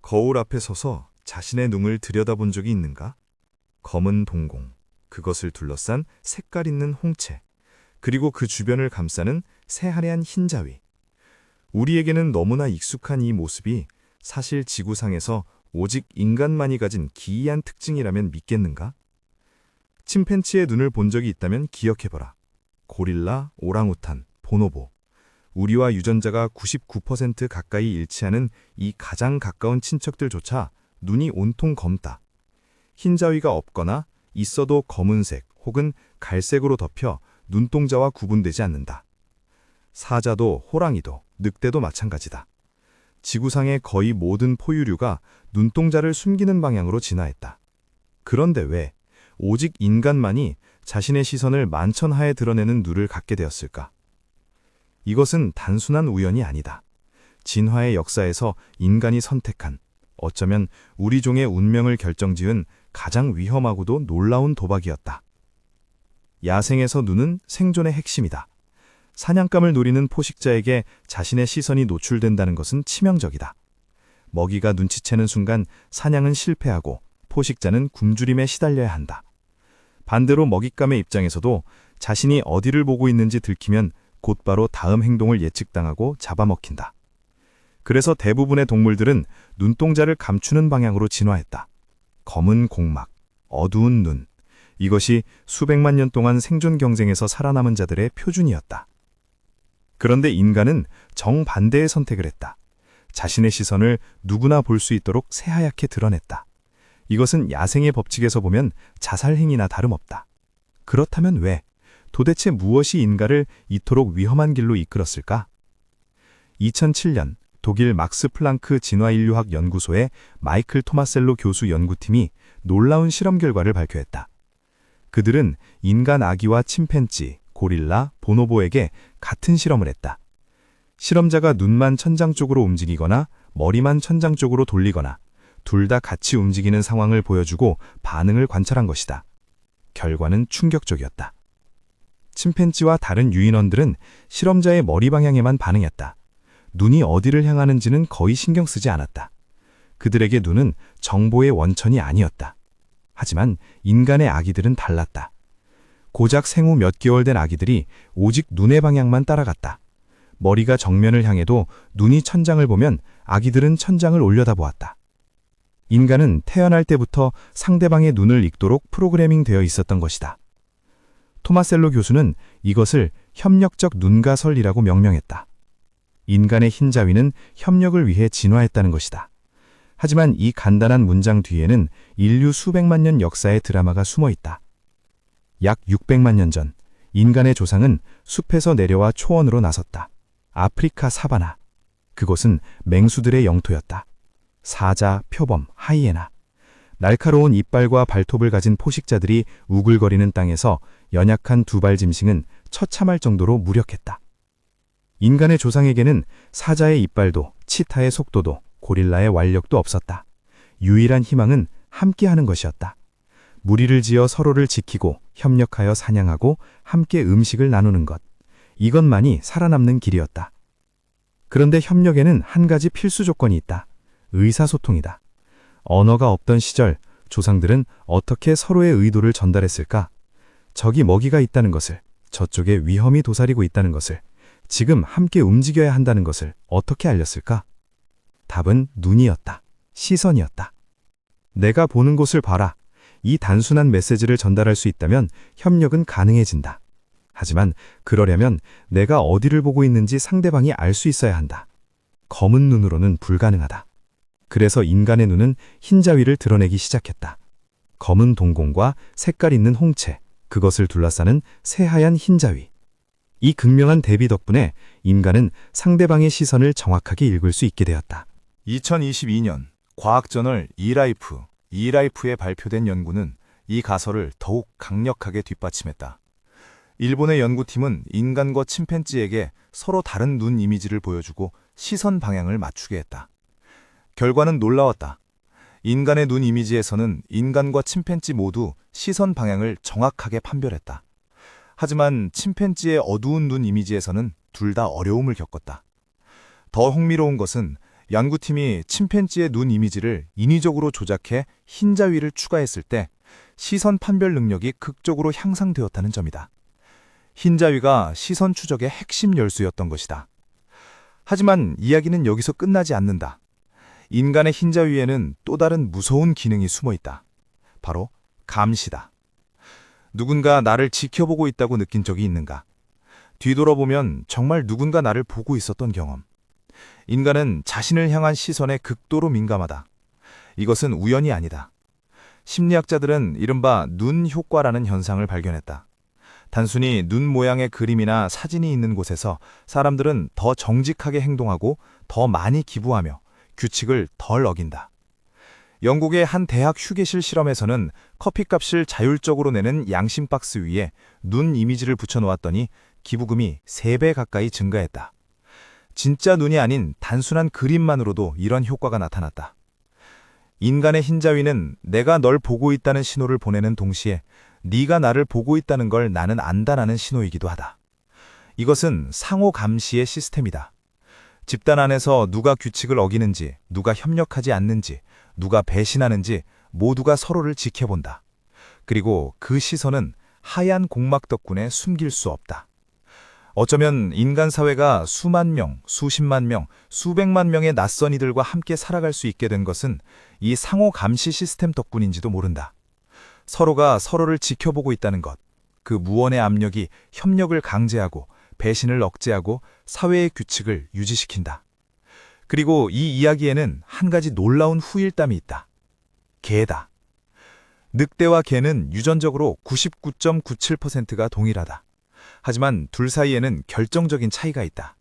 거울 앞에 서서 자신의 눈을 들여다본 적이 있는가? 검은 동공, 그것을 둘러싼 색깔 있는 홍채, 그리고 그 주변을 감싸는 새하얀 흰자위. 우리에게는 너무나 익숙한 이 모습이 사실 지구상에서 오직 인간만이 가진 기이한 특징이라면 믿겠는가? 침팬지의 눈을 본 적이 있다면 기억해봐라. 고릴라, 오랑우탄, 보노보. 우리와 유전자가 99% 가까이 일치하는 이 가장 가까운 친척들조차 눈이 온통 검다. 흰자위가 없거나 있어도 검은색 혹은 갈색으로 덮여 눈동자와 구분되지 않는다. 사자도 호랑이도 늑대도 마찬가지다. 지구상의 거의 모든 포유류가 눈동자를 숨기는 방향으로 진화했다. 그런데 왜 오직 인간만이 자신의 시선을 만천하에 드러내는 눈을 갖게 되었을까? 이것은 단순한 우연이 아니다. 진화의 역사에서 인간이 선택한, 어쩌면 우리 종의 운명을 결정지은 가장 위험하고도 놀라운 도박이었다. 야생에서 눈은 생존의 핵심이다. 사냥감을 노리는 포식자에게 자신의 시선이 노출된다는 것은 치명적이다. 먹이가 눈치채는 순간 사냥은 실패하고 포식자는 굶주림에 시달려야 한다. 반대로 먹잇감의 입장에서도 자신이 어디를 보고 있는지 들키면 곧바로 다음 행동을 예측당하고 잡아먹힌다. 그래서 대부분의 동물들은 눈동자를 감추는 방향으로 진화했다. 검은 공막, 어두운 눈, 이것이 수백만 년 동안 생존 경쟁에서 살아남은 자들의 표준이었다. 그런데 인간은 정반대의 선택을 했다. 자신의 시선을 누구나 볼 수 있도록 새하얗게 드러냈다. 이것은 야생의 법칙에서 보면 자살행위나 다름없다. 그렇다면 왜? 도대체 무엇이 인간을 이토록 위험한 길로 이끌었을까? 2007년 독일 막스 플랑크 진화인류학 연구소의 마이클 토마셀로 교수 연구팀이 놀라운 실험 결과를 발표했다. 그들은 인간 아기와 침팬지, 고릴라, 보노보에게 같은 실험을 했다. 실험자가 눈만 천장 쪽으로 움직이거나 머리만 천장 쪽으로 돌리거나 둘 다 같이 움직이는 상황을 보여주고 반응을 관찰한 것이다. 결과는 충격적이었다. 침팬지와 다른 유인원들은 실험자의 머리 방향에만 반응했다. 눈이 어디를 향하는지는 거의 신경 쓰지 않았다. 그들에게 눈은 정보의 원천이 아니었다. 하지만 인간의 아기들은 달랐다. 고작 생후 몇 개월 된 아기들이 오직 눈의 방향만 따라갔다. 머리가 정면을 향해도 눈이 천장을 보면 아기들은 천장을 올려다보았다. 인간은 태어날 때부터 상대방의 눈을 읽도록 프로그래밍 되어 있었던 것이다. 토마셀로 교수는 이것을 협력적 눈가설이라고 명명했다. 인간의 흰자위는 협력을 위해 진화했다는 것이다. 하지만 이 간단한 문장 뒤에는 인류 수백만 년 역사의 드라마가 숨어 있다. 약 600만 년 전, 인간의 조상은 숲에서 내려와 초원으로 나섰다. 아프리카 사바나. 그곳은 맹수들의 영토였다. 사자, 표범, 하이에나. 날카로운 이빨과 발톱을 가진 포식자들이 우글거리는 땅에서 연약한 두발 짐승은 처참할 정도로 무력했다. 인간의 조상에게는 사자의 이빨도, 치타의 속도도, 고릴라의 완력도 없었다. 유일한 희망은 함께하는 것이었다. 무리를 지어 서로를 지키고 협력하여 사냥하고 함께 음식을 나누는 것. 이것만이 살아남는 길이었다. 그런데 협력에는 한 가지 필수 조건이 있다. 의사소통이다. 언어가 없던 시절 조상들은 어떻게 서로의 의도를 전달했을까? 저기 먹이가 있다는 것을, 저쪽에 위험이 도사리고 있다는 것을, 지금 함께 움직여야 한다는 것을 어떻게 알렸을까? 답은 눈이었다. 시선이었다. 내가 보는 곳을 봐라. 이 단순한 메시지를 전달할 수 있다면 협력은 가능해진다. 하지만 그러려면 내가 어디를 보고 있는지 상대방이 알 수 있어야 한다. 검은 눈으로는 불가능하다. 그래서 인간의 눈은 흰자위를 드러내기 시작했다. 검은 동공과 색깔 있는 홍채, 그것을 둘러싸는 새하얀 흰자위. 이 극명한 대비 덕분에 인간은 상대방의 시선을 정확하게 읽을 수 있게 되었다. 2022년 과학저널 이라이프에 발표된 연구는 이 가설을 더욱 강력하게 뒷받침했다. 일본의 연구팀은 인간과 침팬지에게 서로 다른 눈 이미지를 보여주고 시선 방향을 맞추게 했다. 결과는 놀라웠다. 인간의 눈 이미지에서는 인간과 침팬지 모두 시선 방향을 정확하게 판별했다. 하지만 침팬지의 어두운 눈 이미지에서는 둘 다 어려움을 겪었다. 더 흥미로운 것은 연구팀이 침팬지의 눈 이미지를 인위적으로 조작해 흰자위를 추가했을 때 시선 판별 능력이 극적으로 향상되었다는 점이다. 흰자위가 시선 추적의 핵심 열쇠였던 것이다. 하지만 이야기는 여기서 끝나지 않는다. 인간의 흰자위에는 또 다른 무서운 기능이 숨어 있다. 바로 감시다. 누군가 나를 지켜보고 있다고 느낀 적이 있는가? 뒤돌아보면 정말 누군가 나를 보고 있었던 경험. 인간은 자신을 향한 시선에 극도로 민감하다. 이것은 우연이 아니다. 심리학자들은 이른바 눈 효과라는 현상을 발견했다. 단순히 눈 모양의 그림이나 사진이 있는 곳에서 사람들은 더 정직하게 행동하고 더 많이 기부하며 규칙을 덜 어긴다. 영국의 한 대학 휴게실 실험에서는 커피값을 자율적으로 내는 양심 박스 위에 눈 이미지를 붙여놓았더니 기부금이 3배 가까이 증가했다. 진짜 눈이 아닌 단순한 그림만으로도 이런 효과가 나타났다. 인간의 흰자위는 내가 널 보고 있다는 신호를 보내는 동시에 네가 나를 보고 있다는 걸 나는 안다라는 신호이기도 하다. 이것은 상호 감시의 시스템이다. 집단 안에서 누가 규칙을 어기는지, 누가 협력하지 않는지, 누가 배신하는지 모두가 서로를 지켜본다. 그리고 그 시선은 하얀 공막 덕분에 숨길 수 없다. 어쩌면 인간 사회가 수만 명, 수십만 명, 수백만 명의 낯선 이들과 함께 살아갈 수 있게 된 것은 이 상호 감시 시스템 덕분인지도 모른다. 서로가 서로를 지켜보고 있다는 것, 그 무언의 압력이 협력을 강제하고 배신을 억제하고 사회의 규칙을 유지시킨다. 그리고 이 이야기에는 한 가지 놀라운 후일담이 있다. 개다. 늑대와 개는 유전적으로 99.97%가 동일하다. 하지만 둘 사이에는 결정적인 차이가 있다.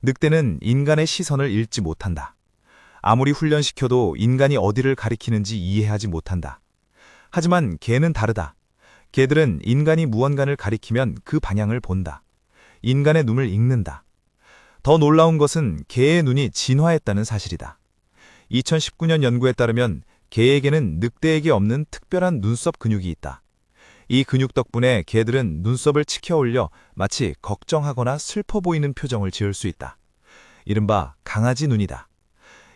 늑대는 인간의 시선을 읽지 못한다. 아무리 훈련시켜도 인간이 어디를 가리키는지 이해하지 못한다. 하지만 개는 다르다. 개들은 인간이 무언가를 가리키면 그 방향을 본다. 인간의 눈을 읽는다. 더 놀라운 것은 개의 눈이 진화했다는 사실이다. 2019년 연구에 따르면 개에게는 늑대에게 없는 특별한 눈썹 근육이 있다. 이 근육 덕분에 개들은 눈썹을 치켜 올려 마치 걱정하거나 슬퍼 보이는 표정을 지을 수 있다. 이른바 강아지 눈이다.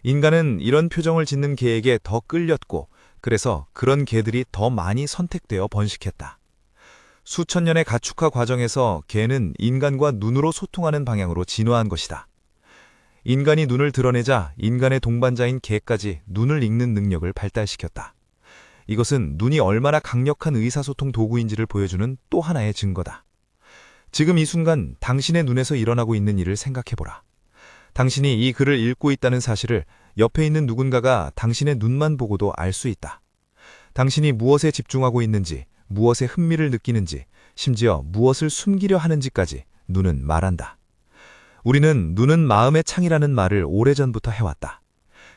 인간은 이런 표정을 짓는 개에게 더 끌렸고 그래서 그런 개들이 더 많이 선택되어 번식했다. 수천 년의 가축화 과정에서 개는 인간과 눈으로 소통하는 방향으로 진화한 것이다. 인간이 눈을 드러내자 인간의 동반자인 개까지 눈을 읽는 능력을 발달시켰다. 이것은 눈이 얼마나 강력한 의사소통 도구인지를 보여주는 또 하나의 증거다. 지금 이 순간 당신의 눈에서 일어나고 있는 일을 생각해보라. 당신이 이 글을 읽고 있다는 사실을 옆에 있는 누군가가 당신의 눈만 보고도 알 수 있다. 당신이 무엇에 집중하고 있는지, 무엇에 흥미를 느끼는지, 심지어 무엇을 숨기려 하는지까지 눈은 말한다. 우리는 눈은 마음의 창이라는 말을 오래전부터 해왔다.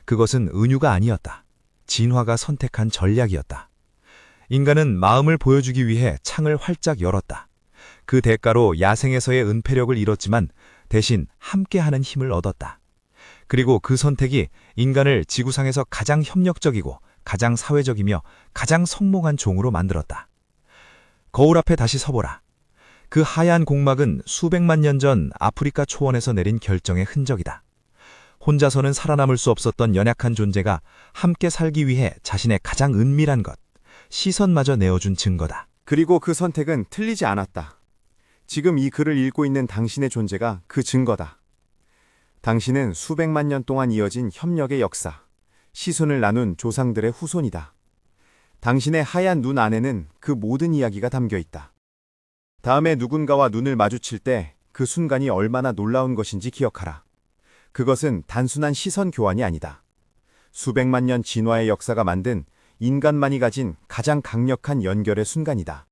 그것은 은유가 아니었다. 진화가 선택한 전략이었다. 인간은 마음을 보여주기 위해 창을 활짝 열었다. 그 대가로 야생에서의 은폐력을 잃었지만 대신 함께하는 힘을 얻었다. 그리고 그 선택이 인간을 지구상에서 가장 협력적이고 가장 사회적이며 가장 성공한 종으로 만들었다. 거울 앞에 다시 서보라. 그 하얀 공막은 수백만 년 전 아프리카 초원에서 내린 결정의 흔적이다. 혼자서는 살아남을 수 없었던 연약한 존재가 함께 살기 위해 자신의 가장 은밀한 것, 시선마저 내어준 증거다. 그리고 그 선택은 틀리지 않았다. 지금 이 글을 읽고 있는 당신의 존재가 그 증거다. 당신은 수백만 년 동안 이어진 협력의 역사, 시선을 나눈 조상들의 후손이다. 당신의 하얀 눈 안에는 그 모든 이야기가 담겨 있다. 다음에 누군가와 눈을 마주칠 때 그 순간이 얼마나 놀라운 것인지 기억하라. 그것은 단순한 시선 교환이 아니다. 수백만 년 진화의 역사가 만든 인간만이 가진 가장 강력한 연결의 순간이다.